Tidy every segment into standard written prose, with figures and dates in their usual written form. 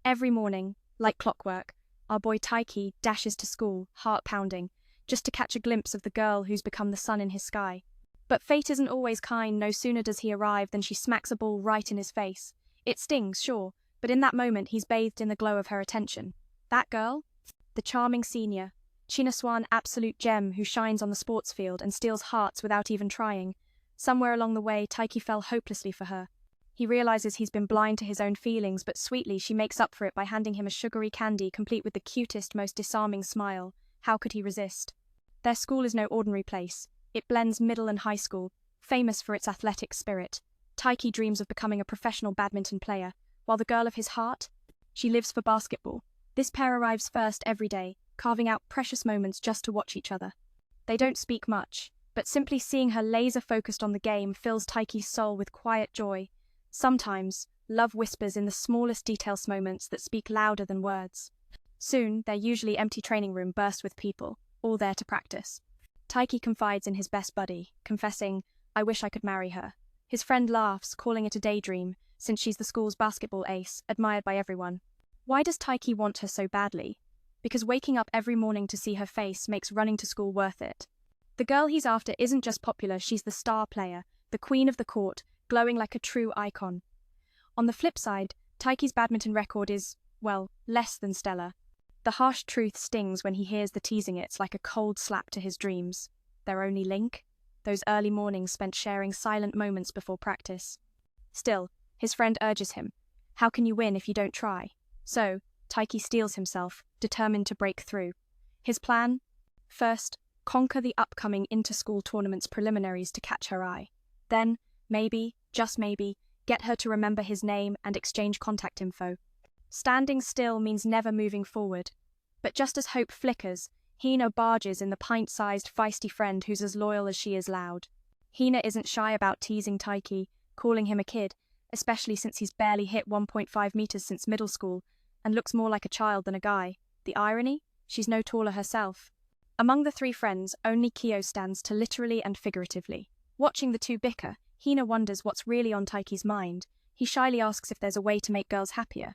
Every morning, like clockwork, our boy Taiki dashes to school, heart pounding, just to catch a glimpse of the girl who's become the sun in his sky. But fate isn't always kind. No sooner does he arrive than she smacks a ball right in his face. It stings, sure, but in that moment he's bathed in the glow of her attention. That girl? The charming senior, Chinaswan absolute gem who shines on the sports field and steals hearts without even trying. Somewhere along the way, Taiki fell hopelessly for her. He realizes he's been blind to his own feelings, but sweetly she makes up for it by handing him a sugary candy complete with the cutest, most disarming smile. How could he resist? Their school is no ordinary place. It blends middle and high school, famous for its athletic spirit. Taiki dreams of becoming a professional badminton player, while the girl of his heart? She lives for basketball. This pair arrives first every day, carving out precious moments just to watch each other. They don't speak much, but simply seeing her laser-focused on the game fills Taiki's soul with quiet joy. Sometimes, love whispers in the smallest details moments that speak louder than words. Soon, their usually empty training room bursts with people, all there to practice. Taiki confides in his best buddy, confessing, "I wish I could marry her." His friend laughs, calling it a daydream, since she's the school's basketball ace, admired by everyone. Why does Taiki want her so badly? Because waking up every morning to see her face makes running to school worth it. The girl he's after isn't just popular, she's the star player, the queen of the court, glowing like a true icon. On the flip side, Taiki's badminton record is, well, less than stellar. The harsh truth stings when he hears the teasing. It's like a cold slap to his dreams. Their only link? Those early mornings spent sharing silent moments before practice. Still, his friend urges him. How can you win if you don't try? So, Taiki steels himself, determined to break through. His plan? First, conquer the upcoming inter-school tournament's preliminaries to catch her eye. Then, maybe, just maybe, get her to remember his name and exchange contact info. Standing still means never moving forward. But just as hope flickers, Hina barges in the pint-sized feisty friend who's as loyal as she is loud. Hina isn't shy about teasing Taiki, calling him a kid, especially since he's barely hit 1.5 meters since middle school, and looks more like a child than a guy. The irony? She's no taller herself. Among the three friends, only Kyo stands to literally and figuratively. Watching the two bicker, Hina wonders what's really on Taiki's mind. He shyly asks if there's a way to make girls happier.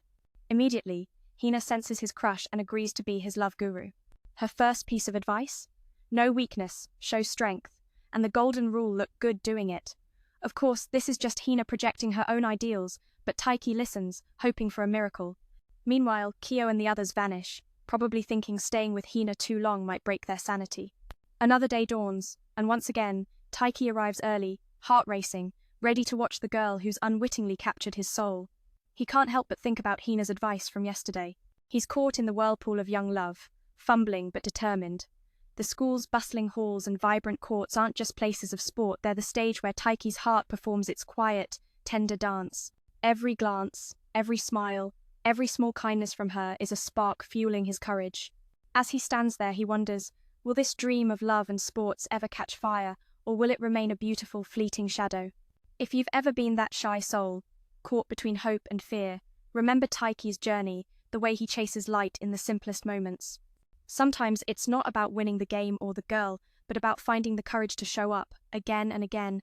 Immediately, Hina senses his crush and agrees to be his love guru. Her first piece of advice? No weakness, show strength, and the golden rule look good doing it. Of course, this is just Hina projecting her own ideals, but Taiki listens, hoping for a miracle. Meanwhile, Kyo and the others vanish, probably thinking staying with Hina too long might break their sanity. Another day dawns, and once again, Taiki arrives early, heart racing, ready to watch the girl who's unwittingly captured his soul. He can't help but think about Hina's advice from yesterday. He's caught in the whirlpool of young love, fumbling but determined. The school's bustling halls and vibrant courts aren't just places of sport, they're the stage where Taiki's heart performs its quiet, tender dance. Every glance, every smile, every small kindness from her is a spark fueling his courage. As he stands there, he wonders, will this dream of love and sports ever catch fire, or will it remain a beautiful, fleeting shadow? If you've ever been that shy soul, caught between hope and fear, remember Taiki's journey, the way he chases light in the simplest moments. Sometimes it's not about winning the game or the girl, but about finding the courage to show up, again and again.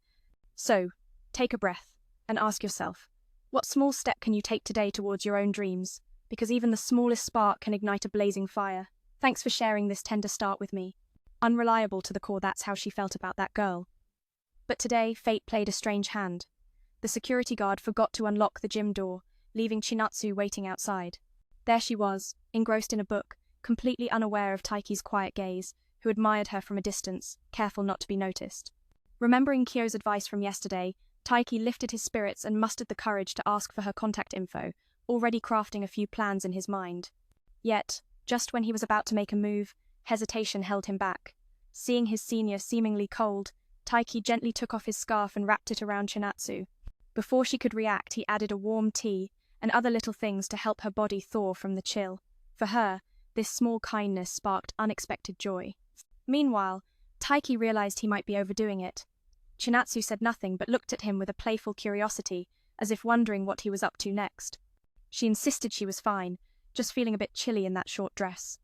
So, take a breath, and ask yourself, what small step can you take today towards your own dreams? Because even the smallest spark can ignite a blazing fire. Thanks for sharing this tender start with me. Unreliable to the core, that's how she felt about that girl. But today, fate played a strange hand. The security guard forgot to unlock the gym door, leaving Chinatsu waiting outside. There she was, engrossed in a book, completely unaware of Taiki's quiet gaze, who admired her from a distance, careful not to be noticed. Remembering Kyo's advice from yesterday, Taiki lifted his spirits and mustered the courage to ask for her contact info, already crafting a few plans in his mind. Yet, just when he was about to make a move, hesitation held him back. Seeing his senior seemingly cold, Taiki gently took off his scarf and wrapped it around Chinatsu. Before she could react, he added a warm tea and other little things to help her body thaw from the chill. For her, this small kindness sparked unexpected joy. Meanwhile, Taiki realized he might be overdoing it. Chinatsu said nothing but looked at him with a playful curiosity, as if wondering what he was up to next. She insisted she was fine, just feeling a bit chilly in that short dress.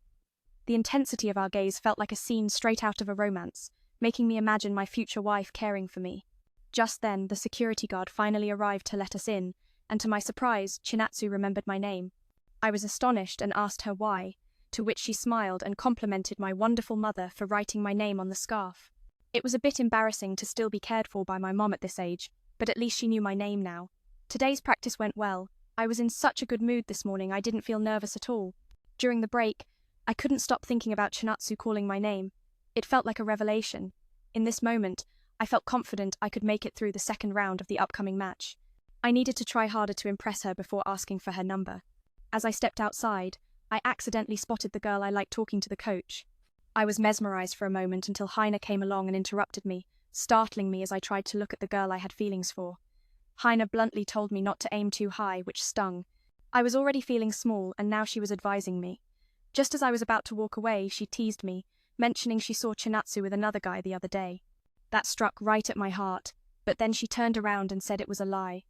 The intensity of our gaze felt like a scene straight out of a romance, making me imagine my future wife caring for me. Just then, the security guard finally arrived to let us in, and to my surprise, Chinatsu remembered my name. I was astonished and asked her why, to which she smiled and complimented my wonderful mother for writing my name on the scarf. It was a bit embarrassing to still be cared for by my mom at this age, but at least she knew my name now. Today's practice went well. I was in such a good mood this morning I didn't feel nervous at all. During the break, I couldn't stop thinking about Chinatsu calling my name. It felt like a revelation. In this moment, I felt confident I could make it through the second round of the upcoming match. I needed to try harder to impress her before asking for her number. As I stepped outside, I accidentally spotted the girl I liked talking to the coach. I was mesmerized for a moment until Heine came along and interrupted me, startling me as I tried to look at the girl I had feelings for. Heine bluntly told me not to aim too high, which stung. I was already feeling small, and now she was advising me. Just as I was about to walk away, she teased me, mentioning she saw Chinatsu with another guy the other day. That struck right at my heart, but then she turned around and said it was a lie.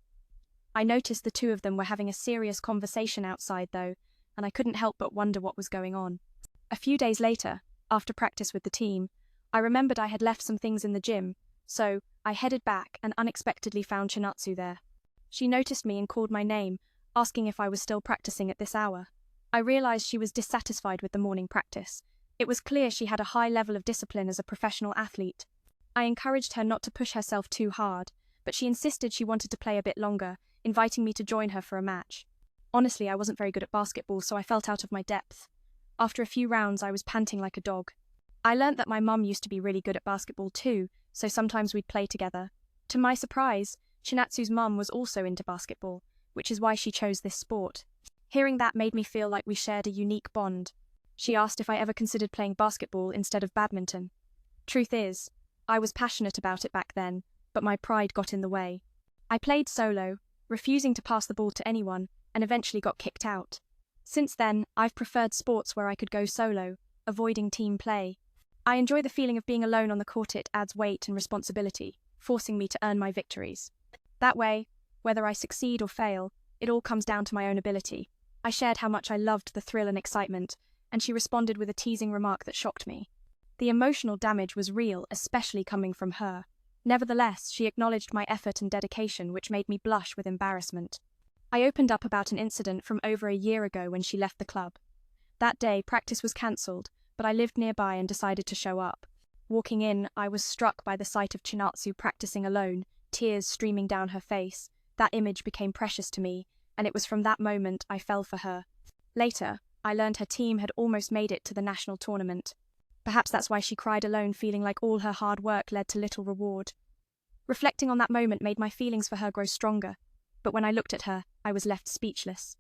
I noticed the two of them were having a serious conversation outside, though, and I couldn't help but wonder what was going on. A few days later, after practice with the team, I remembered I had left some things in the gym, so I headed back and unexpectedly found Chinatsu there. She noticed me and called my name, asking if I was still practicing at this hour. I realized she was dissatisfied with the morning practice. It was clear she had a high level of discipline as a professional athlete. I encouraged her not to push herself too hard, but she insisted she wanted to play a bit longer, inviting me to join her for a match. Honestly, I wasn't very good at basketball, so I felt out of my depth. After a few rounds, I was panting like a dog. I learnt that my mum used to be really good at basketball too, so sometimes we'd play together. To my surprise, Chinatsu's mum was also into basketball, which is why she chose this sport. Hearing that made me feel like we shared a unique bond. She asked if I ever considered playing basketball instead of badminton. Truth is, I was passionate about it back then, but my pride got in the way. I played solo, refusing to pass the ball to anyone, and eventually got kicked out. Since then, I've preferred sports where I could go solo, avoiding team play. I enjoy the feeling of being alone on the court. It adds weight and responsibility, forcing me to earn my victories. That way, whether I succeed or fail, it all comes down to my own ability. I shared how much I loved the thrill and excitement, and she responded with a teasing remark that shocked me. The emotional damage was real, especially coming from her. Nevertheless, she acknowledged my effort and dedication, which made me blush with embarrassment. I opened up about an incident from over a year ago when she left the club. That day, practice was cancelled, but I lived nearby and decided to show up. Walking in, I was struck by the sight of Chinatsu practicing alone, tears streaming down her face. That image became precious to me, and it was from that moment I fell for her. Later, I learned her team had almost made it to the national tournament. Perhaps that's why she cried alone, feeling like all her hard work led to little reward. Reflecting on that moment made my feelings for her grow stronger, but when I looked at her, I was left speechless.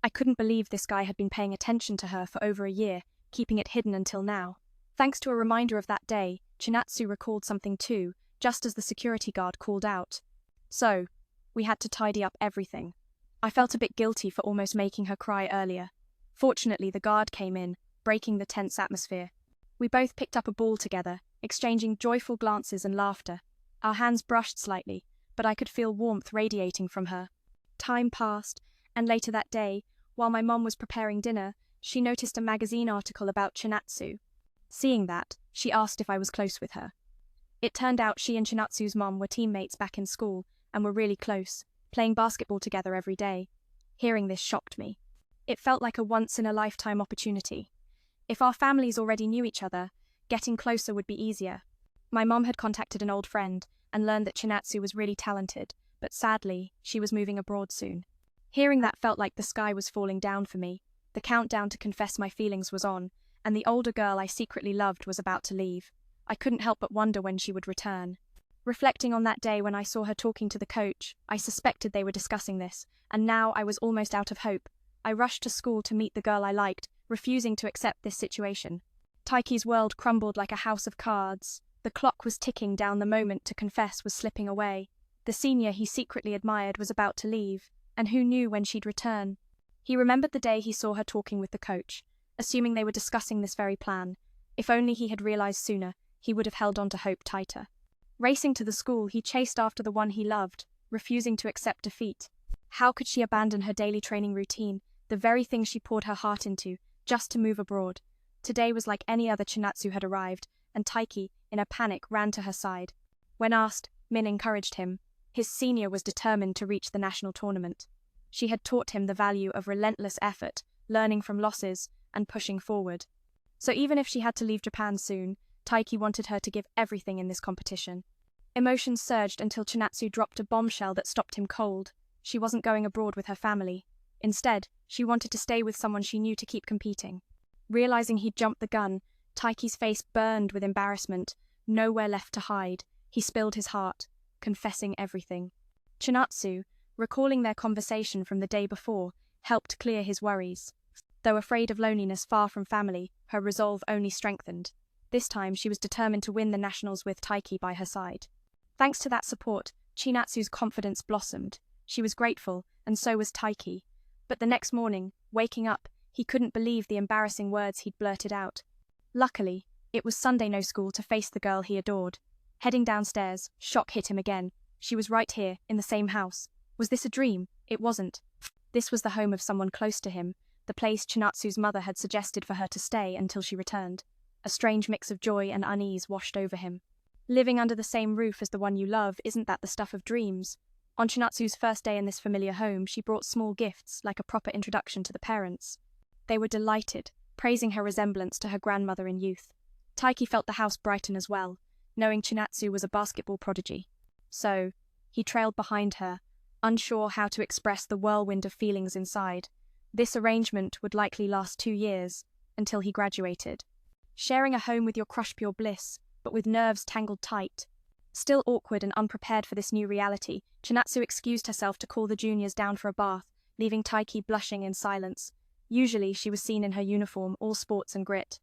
I couldn't believe this guy had been paying attention to her for over a year, keeping it hidden until now. Thanks to a reminder of that day, Chinatsu recalled something too, just as the security guard called out. So, we had to tidy up everything. I felt a bit guilty for almost making her cry earlier. Fortunately, the guard came in, breaking the tense atmosphere. We both picked up a ball together, exchanging joyful glances and laughter. Our hands brushed slightly, but I could feel warmth radiating from her. Time passed, and later that day, while my mom was preparing dinner, she noticed a magazine article about Chinatsu. Seeing that, she asked if I was close with her. It turned out she and Chinatsu's mom were teammates back in school and were really close, playing basketball together every day. Hearing this shocked me. It felt like a once-in-a-lifetime opportunity. If our families already knew each other, getting closer would be easier. My mom had contacted an old friend and learned that Chinatsu was really talented, but sadly, she was moving abroad soon. Hearing that felt like the sky was falling down for me. The countdown to confess my feelings was on, and the older girl I secretly loved was about to leave. I couldn't help but wonder when she would return. Reflecting on that day when I saw her talking to the coach, I suspected they were discussing this, and now I was almost out of hope. I rushed to school to meet the girl I liked, refusing to accept this situation. Taiki's world crumbled like a house of cards. The clock was ticking down, the moment to confess was slipping away. The senior he secretly admired was about to leave, and who knew when she'd return? He remembered the day he saw her talking with the coach, assuming they were discussing this very plan. If only he had realized sooner, he would have held on to hope tighter. Racing to the school, he chased after the one he loved, refusing to accept defeat. How could she abandon her daily training routine, the very thing she poured her heart into, just to move abroad? Today was like any other. Chinatsu had arrived, and Taiki, in a panic, ran to her side. When asked, Min encouraged him. His senior was determined to reach the national tournament. She had taught him the value of relentless effort, learning from losses, and pushing forward. So even if she had to leave Japan soon, Taiki wanted her to give everything in this competition. Emotions surged until Chinatsu dropped a bombshell that stopped him cold. She wasn't going abroad with her family. Instead, she wanted to stay with someone she knew to keep competing. Realizing he'd jumped the gun, Taiki's face burned with embarrassment, nowhere left to hide. He spilled his heart, confessing everything. Chinatsu, recalling their conversation from the day before, helped clear his worries. Though afraid of loneliness far from family, her resolve only strengthened. This time, she was determined to win the nationals with Taiki by her side. Thanks to that support, Chinatsu's confidence blossomed. She was grateful, and so was Taiki. But the next morning, waking up, he couldn't believe the embarrassing words he'd blurted out. Luckily, it was Sunday no school to face the girl he adored. Heading downstairs, shock hit him again. She was right here, in the same house. Was this a dream? It wasn't. This was the home of someone close to him, the place Chinatsu's mother had suggested for her to stay until she returned. A strange mix of joy and unease washed over him. Living under the same roof as the one you love, isn't that the stuff of dreams? On Chinatsu's first day in this familiar home, she brought small gifts, like a proper introduction to the parents. They were delighted, praising her resemblance to her grandmother in youth. Taiki felt the house brighten as well, knowing Chinatsu was a basketball prodigy. So, he trailed behind her, unsure how to express the whirlwind of feelings inside. This arrangement would likely last 2 years, until he graduated. Sharing a home with your crush pure bliss, but with nerves tangled tight. Still awkward and unprepared for this new reality, Chinatsu excused herself to call the juniors down for a bath, leaving Taiki blushing in silence. Usually she was seen in her uniform, all sports and grit.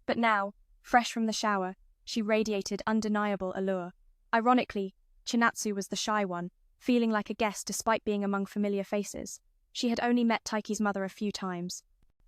But now, fresh from the shower, she radiated undeniable allure. Ironically, Chinatsu was the shy one, feeling like a guest despite being among familiar faces. She had only met Taiki's mother a few times.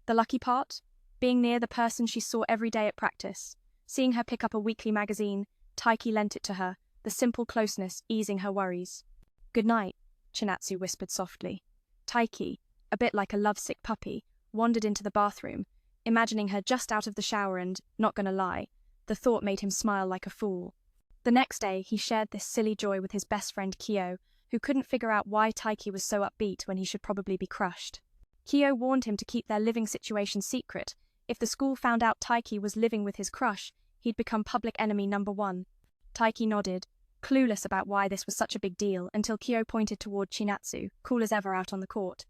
The lucky part? Being near the person she saw every day at practice. Seeing her pick up a weekly magazine, Taiki lent it to her, the simple closeness easing her worries. "Good night," Chinatsu whispered softly. Taiki, a bit like a lovesick puppy, wandered into the bathroom, imagining her just out of the shower and, not gonna lie, the thought made him smile like a fool. The next day, he shared this silly joy with his best friend Kyo, who couldn't figure out why Taiki was so upbeat when he should probably be crushed. Kyo warned him to keep their living situation secret. If the school found out Taiki was living with his crush, he'd become public enemy number 1. Taiki nodded, clueless about why this was such a big deal, until Kyo pointed toward Chinatsu, cool as ever out on the court.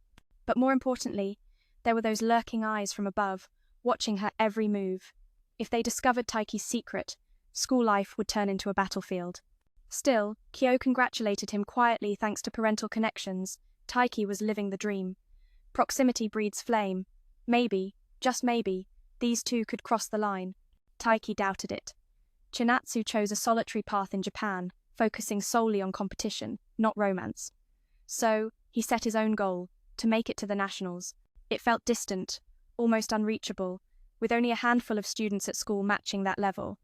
But more importantly, there were those lurking eyes from above, watching her every move. If they discovered Taiki's secret, school life would turn into a battlefield. Still, Kyo congratulated him quietly thanks to parental connections. Taiki was living the dream. Proximity breeds flame. Maybe, just maybe, these two could cross the line. Taiki doubted it. Chinatsu chose a solitary path in Japan, focusing solely on competition, not romance. So, he set his own goal, to make it to the nationals. It felt distant, almost unreachable, with only a handful of students at school matching that level.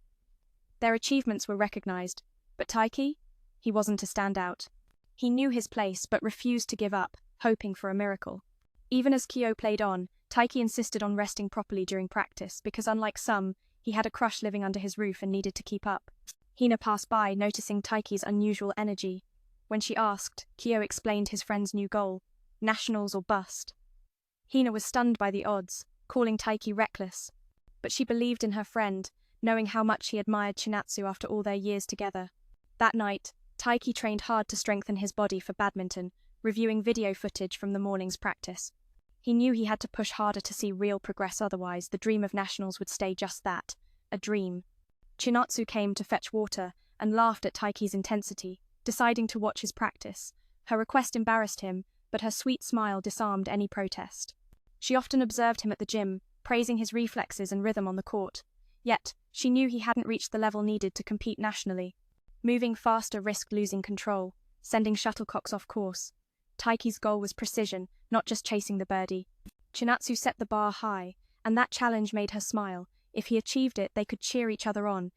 Their achievements were recognized, but Taiki? He wasn't a standout. He knew his place but refused to give up, hoping for a miracle. Even as Kyo played on, Taiki insisted on resting properly during practice because, unlike some, he had a crush living under his roof and needed to keep up. Hina passed by, noticing Taiki's unusual energy. When she asked, Kyo explained his friend's new goal: nationals or bust. Hina was stunned by the odds, calling Taiki reckless. But she believed in her friend, knowing how much he admired Chinatsu after all their years together. That night, Taiki trained hard to strengthen his body for badminton, reviewing video footage from the morning's practice. He knew he had to push harder to see real progress, otherwise the dream of nationals would stay just that, a dream. Chinatsu came to fetch water and laughed at Taiki's intensity, deciding to watch his practice. Her request embarrassed him, but her sweet smile disarmed any protest. She often observed him at the gym, praising his reflexes and rhythm on the court. Yet, she knew he hadn't reached the level needed to compete nationally. Moving faster risked losing control, sending shuttlecocks off course. Taiki's goal was precision, not just chasing the birdie. Chinatsu set the bar high, and that challenge made her smile. If he achieved it, they could cheer each other on.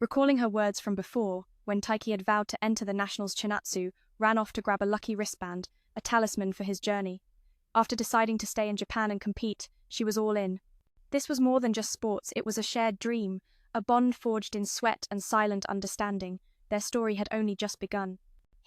Recalling her words from before, when Taiki had vowed to enter the nationals, Chinatsu ran off to grab a lucky wristband, a talisman for his journey. After deciding to stay in Japan and compete, she was all in. This was more than just sports, it was a shared dream, a bond forged in sweat and silent understanding. Their story had only just begun.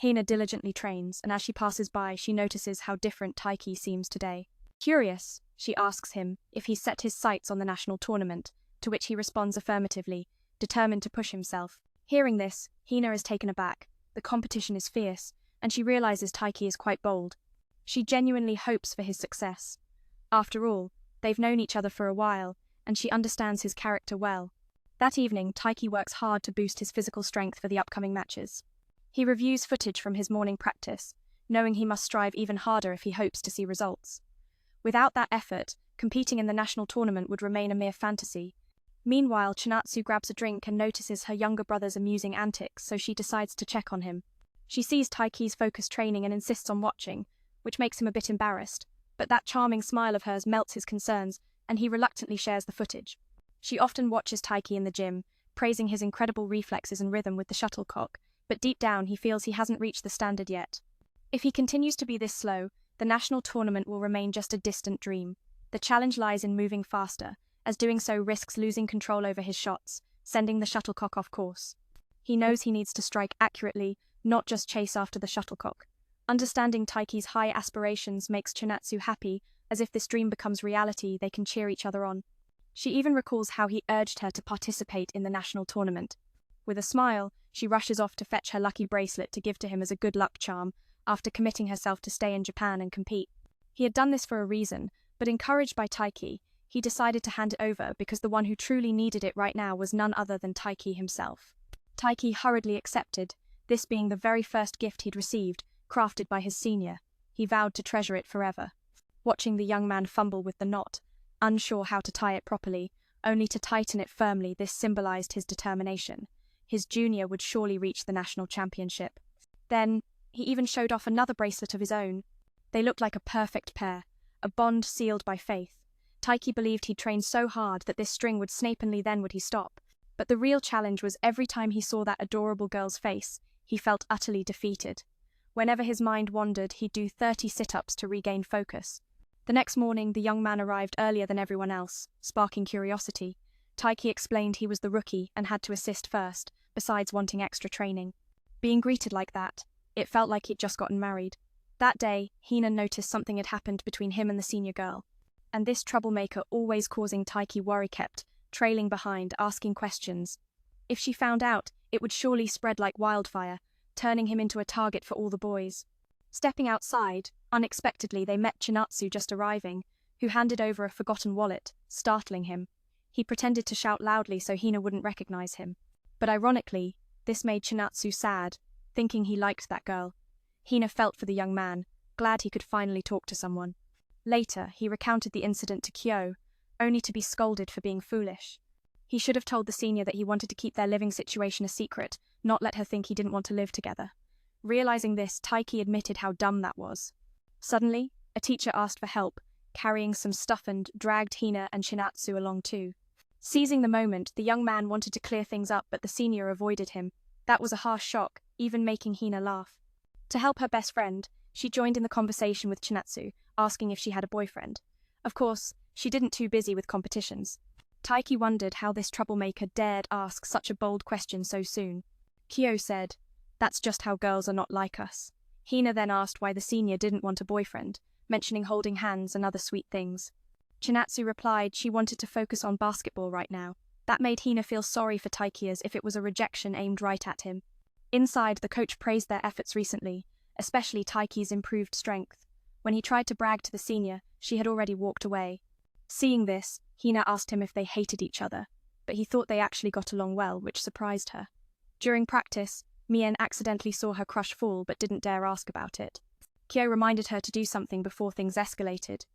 Hina diligently trains, and as she passes by, she notices how different Taiki seems today. Curious, she asks him if he's set his sights on the national tournament, to which he responds affirmatively, determined to push himself. Hearing this, Hina is taken aback. The competition is fierce, and she realizes Taiki is quite bold. She genuinely hopes for his success. After all, they've known each other for a while, and she understands his character well. That evening, Taiki works hard to boost his physical strength for the upcoming matches. He reviews footage from his morning practice, knowing he must strive even harder if he hopes to see results. Without that effort, competing in the national tournament would remain a mere fantasy. Meanwhile, Chinatsu grabs a drink and notices her younger brother's amusing antics, so she decides to check on him. She sees Taiki's focused training and insists on watching, which makes him a bit embarrassed, but that charming smile of hers melts his concerns, and he reluctantly shares the footage. She often watches Taiki in the gym, praising his incredible reflexes and rhythm with the shuttlecock, but deep down he feels he hasn't reached the standard yet. If he continues to be this slow, the national tournament will remain just a distant dream. The challenge lies in moving faster, as doing so risks losing control over his shots, sending the shuttlecock off course. He knows he needs to strike accurately, not just chase after the shuttlecock. Understanding Taiki's high aspirations makes Chinatsu happy, as if this dream becomes reality, they can cheer each other on. She even recalls how he urged her to participate in the national tournament. With a smile, she rushes off to fetch her lucky bracelet to give to him as a good luck charm, after committing herself to stay in Japan and compete. He had done this for a reason, but encouraged by Taiki, he decided to hand it over because the one who truly needed it right now was none other than Taiki himself. Taiki hurriedly accepted, this being the very first gift he'd received, crafted by his senior. He vowed to treasure it forever. Watching the young man fumble with the knot, unsure how to tie it properly, only to tighten it firmly, this symbolized his determination. His junior would surely reach the national championship. Then, he even showed off another bracelet of his own. They looked like a perfect pair, a bond sealed by faith. Taiki believed he'd trained so hard that this string would snap only then would he stop. But the real challenge was every time he saw that adorable girl's face, he felt utterly defeated. Whenever his mind wandered, he'd do 30 sit-ups to regain focus. The next morning, the young man arrived earlier than everyone else, sparking curiosity. Taiki explained he was the rookie and had to assist first, besides wanting extra training. Being greeted like that, it felt like he'd just gotten married. That day, Hina noticed something had happened between him and the senior girl. And this troublemaker, always causing Taiki worry, kept trailing behind, asking questions. If she found out, it would surely spread like wildfire, turning him into a target for all the boys. Stepping outside, unexpectedly they met Chinatsu just arriving, who handed over a forgotten wallet, startling him. He pretended to shout loudly so Hina wouldn't recognize him. But ironically, this made Chinatsu sad, thinking he liked that girl. Hina felt for the young man, glad he could finally talk to someone. Later, he recounted the incident to Kyo, only to be scolded for being foolish. He should have told the senior that he wanted to keep their living situation a secret, not let her think he didn't want to live together. Realizing this, Taiki admitted how dumb that was. Suddenly, a teacher asked for help, carrying some stuff and dragged Hina and Chinatsu along too. Seizing the moment, the young man wanted to clear things up, but the senior avoided him. That was a harsh shock, even making Hina laugh. To help her best friend, she joined in the conversation with Chinatsu, asking if she had a boyfriend. Of course, she didn't too busy with competitions. Taiki wondered how this troublemaker dared ask such a bold question so soon. Kyo said, "That's just how girls are not like us." Hina then asked why the senior didn't want a boyfriend, mentioning holding hands and other sweet things. Chinatsu replied she wanted to focus on basketball right now. That made Hina feel sorry for Taiki as if it was a rejection aimed right at him. Inside, the coach praised their efforts recently, especially Taiki's improved strength. When he tried to brag to the senior, she had already walked away. Seeing this, Hina asked him if they hated each other, but he thought they actually got along well, which surprised her. During practice, Mien accidentally saw her crush fall but didn't dare ask about it. Kyo reminded her to do something before things escalated.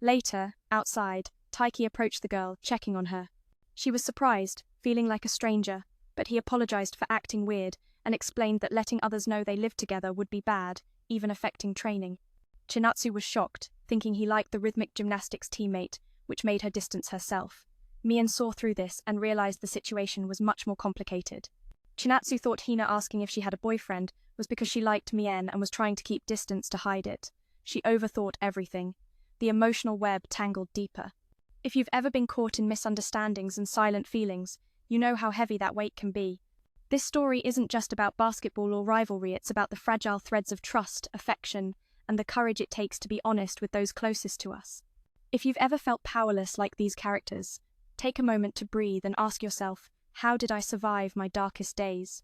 Later, outside, Taiki approached the girl, checking on her. She was surprised, feeling like a stranger, but he apologized for acting weird and explained that letting others know they lived together would be bad, even affecting training. Chinatsu was shocked, thinking he liked the rhythmic gymnastics teammate, which made her distance herself. Mien saw through this and realized the situation was much more complicated. Chinatsu thought Hina asking if she had a boyfriend was because she liked Mien and was trying to keep distance to hide it. She overthought everything. The emotional web tangled deeper. If you've ever been caught in misunderstandings and silent feelings, you know how heavy that weight can be. This story isn't just about basketball or rivalry, it's about the fragile threads of trust, affection, and the courage it takes to be honest with those closest to us. If you've ever felt powerless like these characters, take a moment to breathe and ask yourself, how did I survive my darkest days?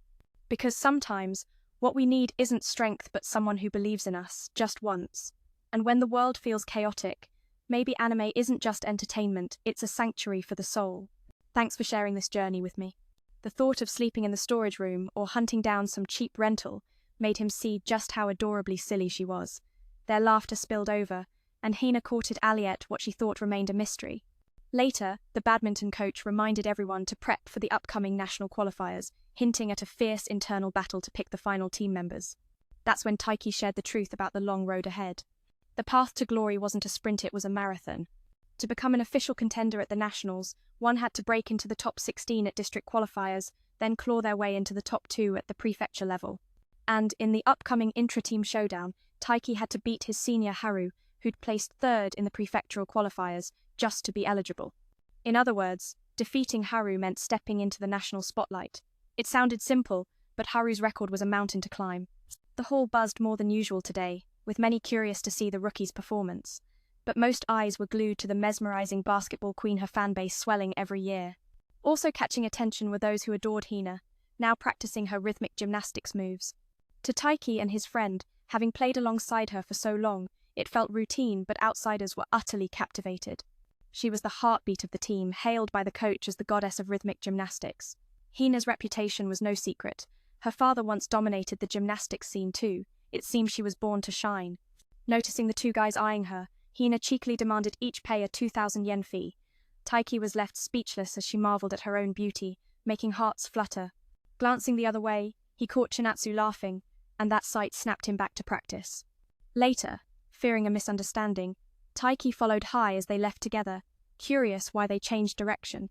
Because sometimes, what we need isn't strength but someone who believes in us, just once. And when the world feels chaotic, maybe anime isn't just entertainment, it's a sanctuary for the soul. Thanks for sharing this journey with me. The thought of sleeping in the storage room or hunting down some cheap rental made him see just how adorably silly she was. Their laughter spilled over, and Hina courted Aliette what she thought remained a mystery. Later, the badminton coach reminded everyone to prep for the upcoming national qualifiers, hinting at a fierce internal battle to pick the final team members. That's when Taiki shared the truth about the long road ahead. The path to glory wasn't a sprint, it was a marathon. To become an official contender at the nationals, one had to break into the top 16 at district qualifiers, then claw their way into the top 2 at the prefecture level. And in the upcoming intra-team showdown, Taiki had to beat his senior Haru, who'd placed 3rd in the prefectural qualifiers, just to be eligible. In other words, defeating Haru meant stepping into the national spotlight. It sounded simple, but Haru's record was a mountain to climb. The hall buzzed more than usual today, with many curious to see the rookie's performance. But most eyes were glued to the mesmerizing basketball queen, her fanbase swelling every year. Also catching attention were those who adored Hina, now practicing her rhythmic gymnastics moves. To Taiki and his friend, having played alongside her for so long, it felt routine, but outsiders were utterly captivated. She was the heartbeat of the team, hailed by the coach as the goddess of rhythmic gymnastics. Hina's reputation was no secret. Her father once dominated the gymnastics scene too. It seemed she was born to shine. Noticing the two guys eyeing her, Hina cheekily demanded each pay a 2,000 yen fee. Taiki was left speechless as she marveled at her own beauty, making hearts flutter. Glancing the other way, he caught Chinatsu laughing, and that sight snapped him back to practice. Later, fearing a misunderstanding, Taiki followed Hai as they left together, curious why they changed direction.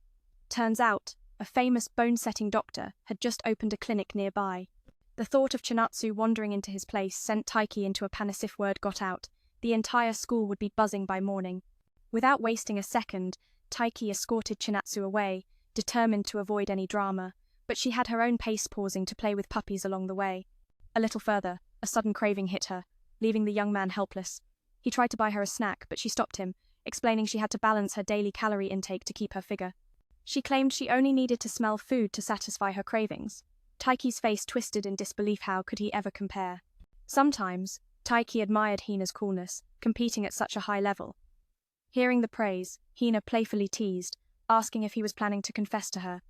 Turns out, a famous bone-setting doctor had just opened a clinic nearby. The thought of Chinatsu wandering into his place sent Taiki into a panic if word got out. The entire school would be buzzing by morning. Without wasting a second, Taiki escorted Chinatsu away, determined to avoid any drama, but she had her own pace, pausing to play with puppies along the way. A little further, a sudden craving hit her, leaving the young man helpless. He tried to buy her a snack, but she stopped him, explaining she had to balance her daily calorie intake to keep her figure. She claimed she only needed to smell food to satisfy her cravings. Taiki's face twisted in disbelief. How could he ever compare? Sometimes, Taiki admired Hina's coolness, competing at such a high level. Hearing the praise, Hina playfully teased, asking if he was planning to confess to her.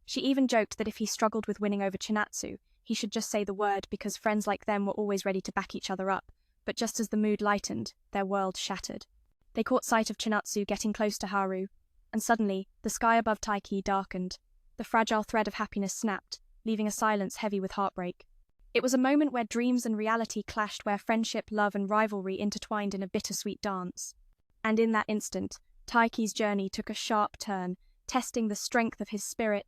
She even joked that if he struggled with winning over Chinatsu, he should just say the word, because friends like them were always ready to back each other up. But just as the mood lightened, their world shattered. They caught sight of Chinatsu getting close to Haru, and suddenly, the sky above Taiki darkened. The fragile thread of happiness snapped, leaving a silence heavy with heartbreak. It was a moment where dreams and reality clashed, where friendship, love, and rivalry intertwined in a bittersweet dance. And in that instant, Taiki's journey took a sharp turn, testing the strength of his spirit